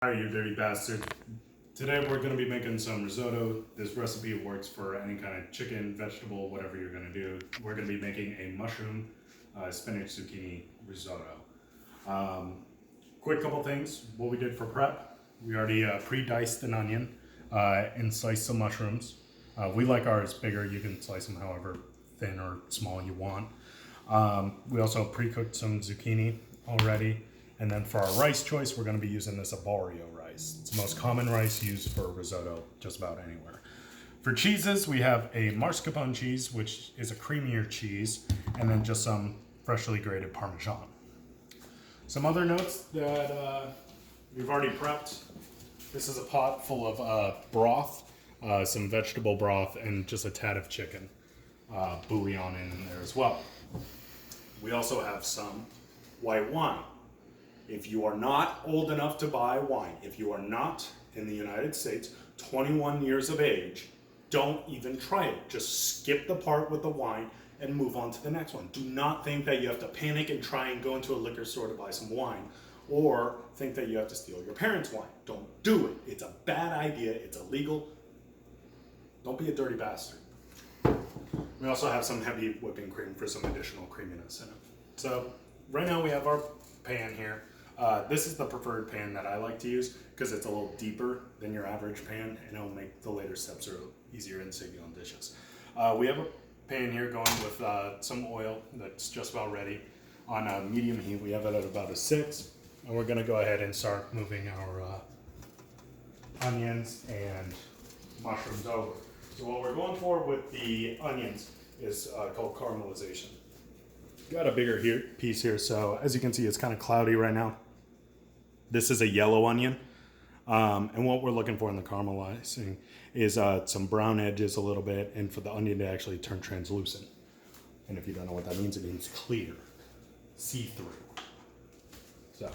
Hi, you dirty bastard. Today we're going to be making some risotto. This recipe works for any kind of chicken, vegetable, whatever you're going to do. We're going to be making a mushroom, spinach, zucchini risotto. Um, Quick couple things. What we did for prep, we already pre-diced an onion and sliced some mushrooms. We like ours bigger. You can slice them however thin or small you want. We also pre-cooked some zucchini already. And then for our rice choice, we're going to be using this arborio rice. It's the most common rice used for risotto just about anywhere. For cheeses, we have a mascarpone cheese, which is a creamier cheese, and then just some freshly grated Parmesan. Some other notes that we've already prepped. This is a pot full of broth, some vegetable broth, and just a tad of chicken bouillon in there as well. We also have some white wine. If you are not old enough to buy wine, if you are not in the United States, 21 years of age, don't even try it. Just skip the part with the wine and move on to the next one. Do not think that you have to panic and try and go into a liquor store to buy some wine, or think that you have to steal your parents' wine. Don't do it. It's a bad idea. It's illegal. Don't be a dirty bastard. We also have some heavy whipping cream for some additional creaminess in it. So right now we have our pan here. This is the preferred pan that I like to use because it's a little deeper than your average pan, and it'll make the later steps a little easier and save you on dishes. We have a pan here going with some oil that's just about ready on medium heat. We have it at about a 6, and we're going to go ahead and start moving our onions and mushrooms over. So what we're going for with the onions is called caramelization. Got a bigger piece here, so as you can see, it's kind of cloudy right now. This is a yellow onion, and what we're looking for in the caramelizing is some brown edges a little bit, and for the onion to actually turn translucent. And if you don't know what that means, it means clear, see-through. So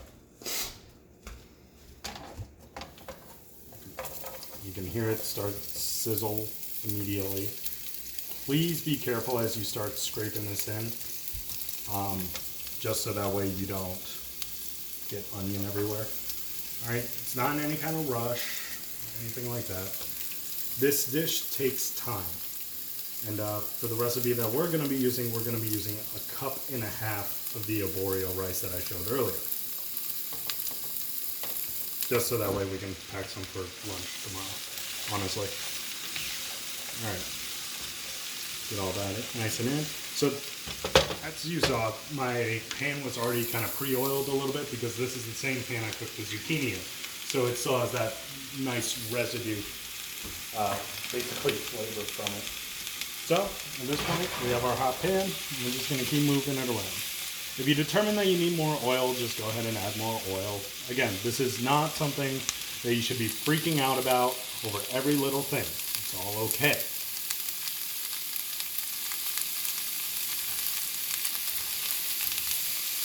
you can hear it start to sizzle immediately. Please be careful as you start scraping this in, just so that way you don't get onion everywhere. All right, it's not in any kind of rush, anything like that. This dish takes time. And for the recipe that we're gonna be using, we're gonna be using 1.5 cups of the arborio rice that I showed earlier. Just so that way we can pack some for lunch tomorrow, honestly. All right, get all that nice and in. So as you saw, my pan was already kind of pre-oiled a little bit because this is the same pan I cooked the zucchini in. So it still has that nice residue, basically flavor from it. So at this point, we have our hot pan, and we're just gonna keep moving it around. If you determine that you need more oil, just go ahead and add more oil. Again, this is not something that you should be freaking out about over every little thing. It's all okay.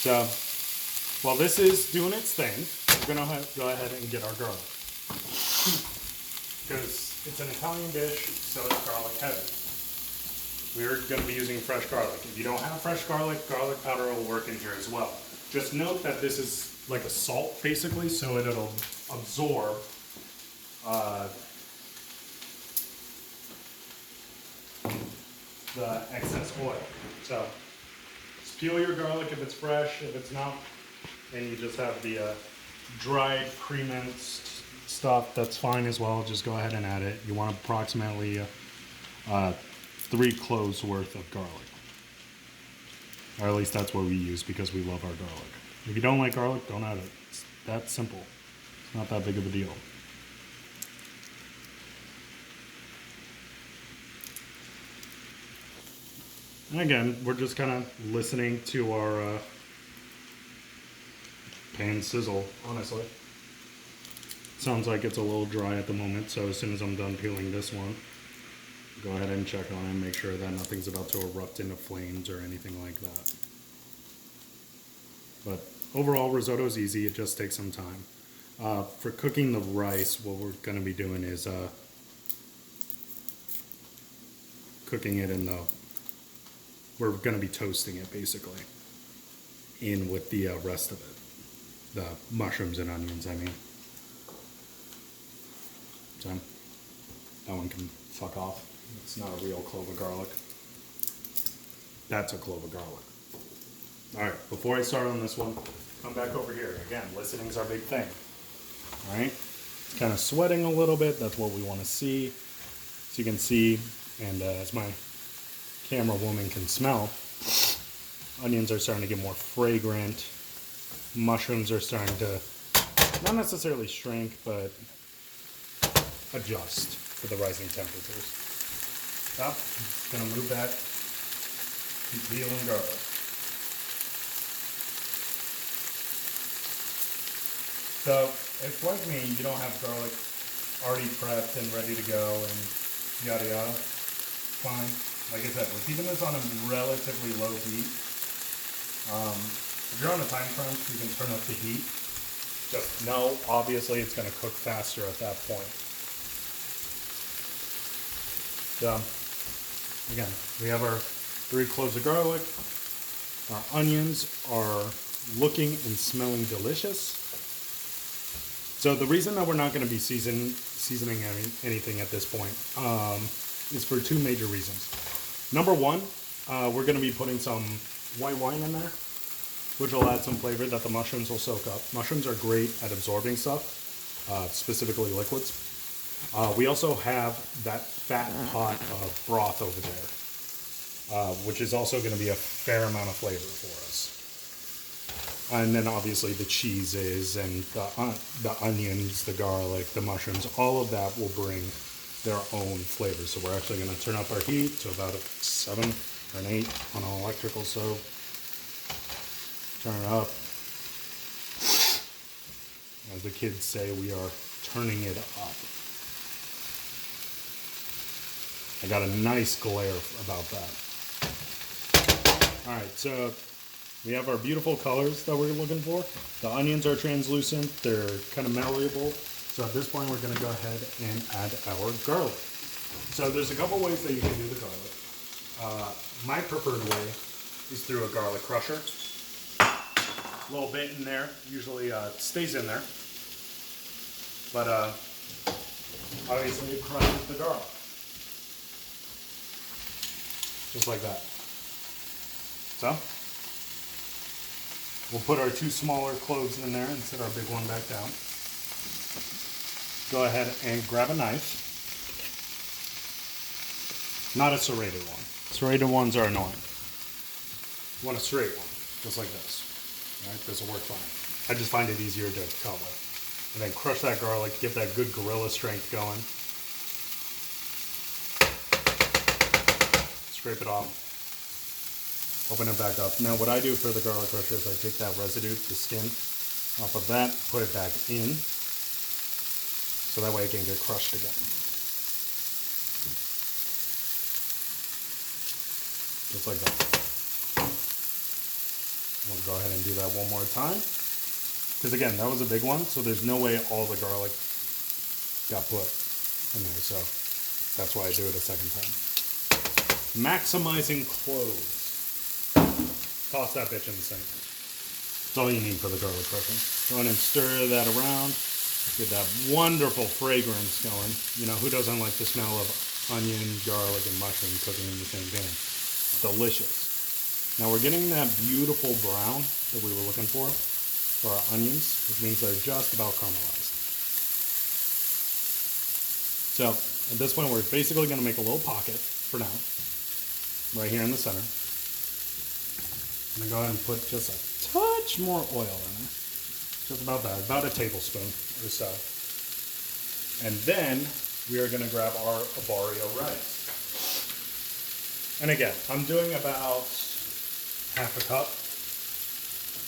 So while this is doing its thing, we're going to go ahead and get our garlic. Because it's an Italian dish, so it's garlic heavy. We're going to be using fresh garlic. If you don't have fresh garlic, garlic powder will work in here as well. Just note that this is like a salt, basically, so it'll absorb the excess oil. So peel your garlic if it's fresh. If it's not, then you just have the dried pre-minced stuff. That's fine as well. Just go ahead and add it. You want approximately 3 cloves worth of garlic. Or at least that's what we use because we love our garlic. If you don't like garlic, don't add it. It's that simple. It's not that big of a deal. And again, we're just kind of listening to our pan sizzle, honestly. Sounds like it's a little dry at the moment, so as soon as I'm done peeling this one, go ahead and check on it and make sure that nothing's about to erupt into flames or anything like that. But overall, risotto is easy. It just takes some time. For cooking the rice, what we're going to be doing is cooking it in the... We're going to be toasting it, basically, in with the rest of it. The mushrooms and onions, I mean. So that one can fuck off. It's not a real clove of garlic. That's a clove of garlic. All right, before I start on this one, come back over here. Again, listening's our big thing. All right, it's kind of sweating a little bit. That's what we want to see. So you can see, and as my camera woman can smell, onions are starting to get more fragrant. Mushrooms are starting to not necessarily shrink, but adjust to the rising temperatures. So, just gonna move that veal and garlic. So, if like me, you don't have garlic already prepped and ready to go and yada yada, fine. Like I said, we're keeping this on a relatively low heat. If you're on a time crunch, you can turn up the heat. Just know, obviously, it's going to cook faster at that point. So, again, we have our 3 cloves of garlic. Our onions are looking and smelling delicious. So the reason that we're not going to be seasoning anything at this point is for 2 major reasons. Number 1, we're going to be putting some white wine in there, which will add some flavor that the mushrooms will soak up. Mushrooms are great at absorbing stuff, specifically liquids. We also have that fat pot of broth over there, which is also going to be a fair amount of flavor for us. And then obviously the cheeses and the onions, the garlic, the mushrooms, all of that will bring their own flavor. So we're actually going to turn up our heat to about a 7 or an 8 on an electrical stove. Turn it up. As the kids say, we are turning it up. I got a nice glare about that. All right, so we have our beautiful colors that we're looking for. The onions are translucent. They're kind of malleable. So at this point, we're going to go ahead and add our garlic. So there's a couple ways that you can do the garlic. My preferred way is through a garlic crusher. A little bit in there. Usually it stays in there. But obviously it crushes the garlic. Just like that. So we'll put our 2 smaller cloves in there and set our big one back down. Go ahead and grab a knife. Not a serrated one. Serrated ones are annoying. You want a straight one, just like this. All right, this will work fine. I just find it easier to cut with. And then crush that garlic, get that good gorilla strength going. Scrape it off. Open it back up. Now what I do for the garlic crusher is I take that residue, the skin, off of that, put it back in, so that way it can get crushed again. Just like that. We'll go ahead and do that one more time. Because again, that was a big one, so there's no way all the garlic got put in there, so that's why I do it a second time. Maximizing cloves. Toss that bitch in the sink. That's all you need for the garlic crusher. Go ahead and stir that around. Get that wonderful fragrance going. You know, who doesn't like the smell of onion, garlic, and mushroom cooking in the same pan? Delicious. Now we're getting that beautiful brown that we were looking for our onions, which means they're just about caramelized. So at this point, we're basically going to make a little pocket for now, right here in the center. I'm going to go ahead and put just a touch more oil in there. Just about that, about a tablespoon or so. And then we are going to grab our arborio rice. And again, I'm doing about half a cup,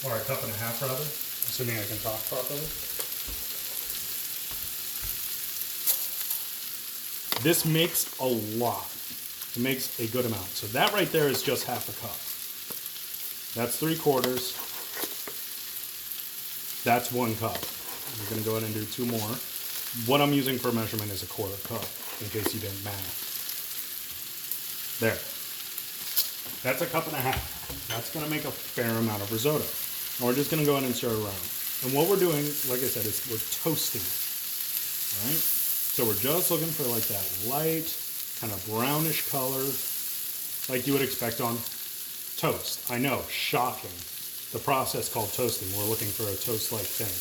or a cup and a half rather, assuming I can talk properly. This makes a lot. It makes a good amount. So that right there is just half a cup. That's 3/4. That's 1 cup. We're going to go ahead and do 2 more. What I'm using for measurement is a 1/4 cup, in case you didn't math. There. That's a cup and a half. That's going to make a fair amount of risotto. And we're just going to go ahead and stir it around. And what we're doing, like I said, is we're toasting it. All right? So we're just looking for like that light, kind of brownish color, like you would expect on toast. I know, shocking. The process called toasting. We're looking for a toast-like thing.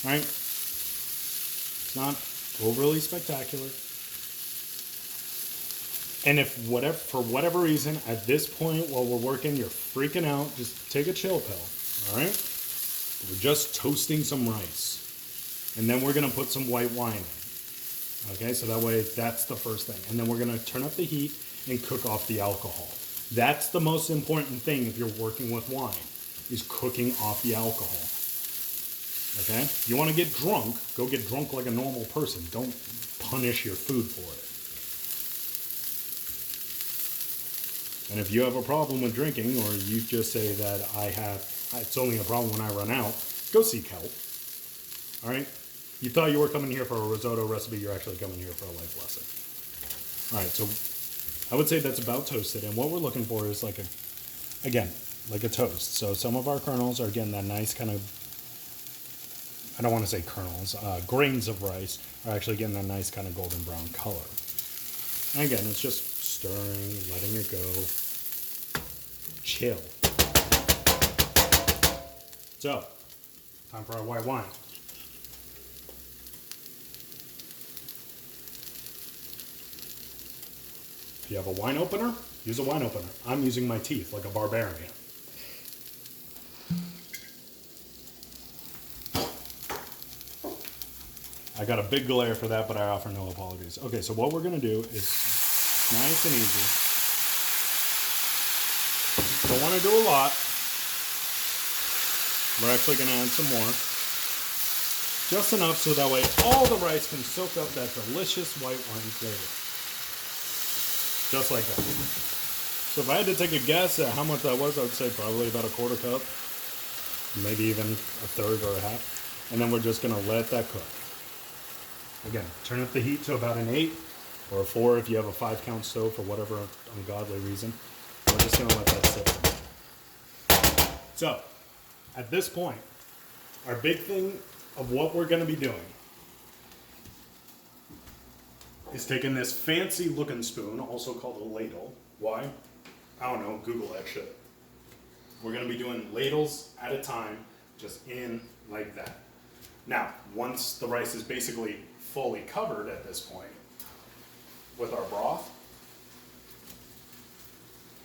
All right? It's not overly spectacular. And if for whatever reason, at this point while we're working, you're freaking out, just take a chill pill. All right? We're just toasting some rice. And then we're going to put some white wine in. Okay, so that way that's the first thing. And then we're going to turn up the heat and cook off the alcohol. That's the most important thing if you're working with wine, is cooking off the alcohol. Okay? If you want to get drunk, go get drunk like a normal person. Don't punish your food for it. And if you have a problem with drinking, or you just say that it's only a problem when I run out, go seek help. All right? You thought you were coming here for a risotto recipe, you're actually coming here for a life lesson. All right, so I would say that's about toasted, and what we're looking for is like a toast. So some of our kernels are getting that nice kind of, I don't want to say kernels, grains of rice are actually getting that nice kind of golden brown color. And again, it's just stirring, letting it go. Chill. So, time for our white wine. If you have a wine opener, use a wine opener. I'm using my teeth like a barbarian. I got a big glare for that, but I offer no apologies. Okay, so what we're going to do is nice and easy. Don't want to do a lot. We're actually going to add some more. Just enough so that way all the rice can soak up that delicious white wine flavor. Just like that. So if I had to take a guess at how much that was, I would say probably about a quarter cup. Maybe even a third or a half. And then we're just going to let that cook. Again, turn up the heat to about an 8 or a 4 if you have a 5-count stove for whatever ungodly reason. We're just going to let that sit. So, at this point, our big thing of what we're going to be doing is taking this fancy looking spoon, also called a ladle. Why? I don't know, Google that shit. We're going to be doing ladles at a time, just in like that. Now, once the rice is basically fully covered at this point with our broth,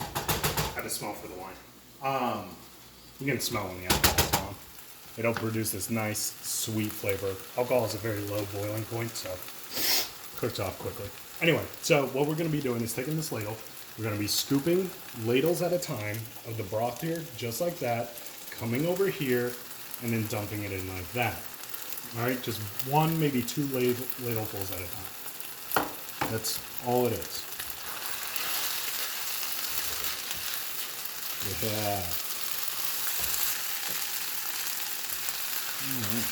I had to smell for the wine. You can smell when the alcohol's gone. It'll produce this nice, sweet flavor. Alcohol is a very low boiling point, so cooks off quickly. Anyway, so what we're going to be doing is taking this ladle. We're going to be scooping ladles at a time of the broth here, just like that, coming over here, and then dumping it in like that. All right, just 1, maybe 2 ladlefuls at a time. That's all it is. Yeah. All right.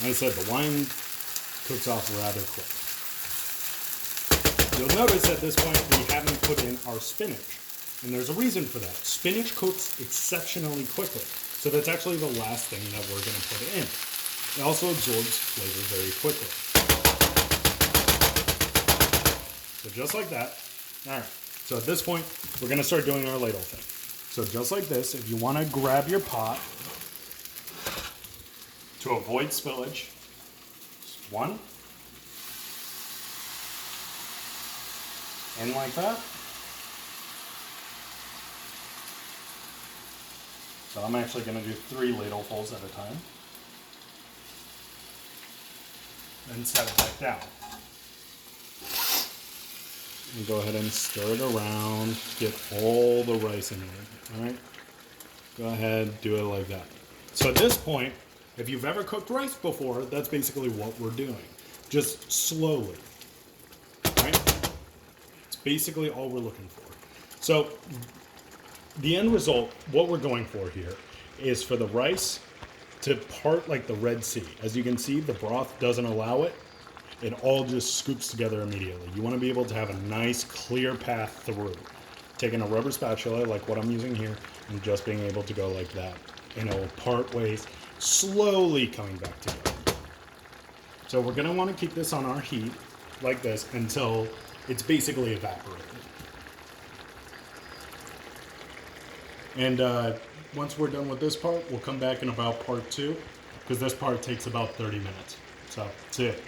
Like I said, the wine cooks off rather quick. You'll notice at this point we haven't put in our spinach. And there's a reason for that. Spinach cooks exceptionally quickly. So that's actually the last thing that we're going to put in. It also absorbs flavor very quickly. So just like that. All right. So at this point, we're going to start doing our ladle thing. So just like this, if you want to grab your pot to avoid spillage, just 1. And like that. So I'm actually going to do 3 ladlefuls at a time. Then set it back down. And go ahead and stir it around. Get all the rice in there. Alright? Go ahead, do it like that. So at this point, if you've ever cooked rice before, that's basically what we're doing. Just slowly. Right? It's basically all we're looking for. So the end result, what we're going for here, is for the rice to part like the Red Sea. As you can see, the broth doesn't allow it. It all just scoops together immediately. You want to be able to have a nice, clear path through. Taking a rubber spatula, like what I'm using here, and just being able to go like that. And it will part ways, slowly coming back together. So we're gonna want to keep this on our heat like this until it's basically evaporated. And once we're done with this part, we'll come back in about part 2, because this part takes about 30 minutes. So that's it.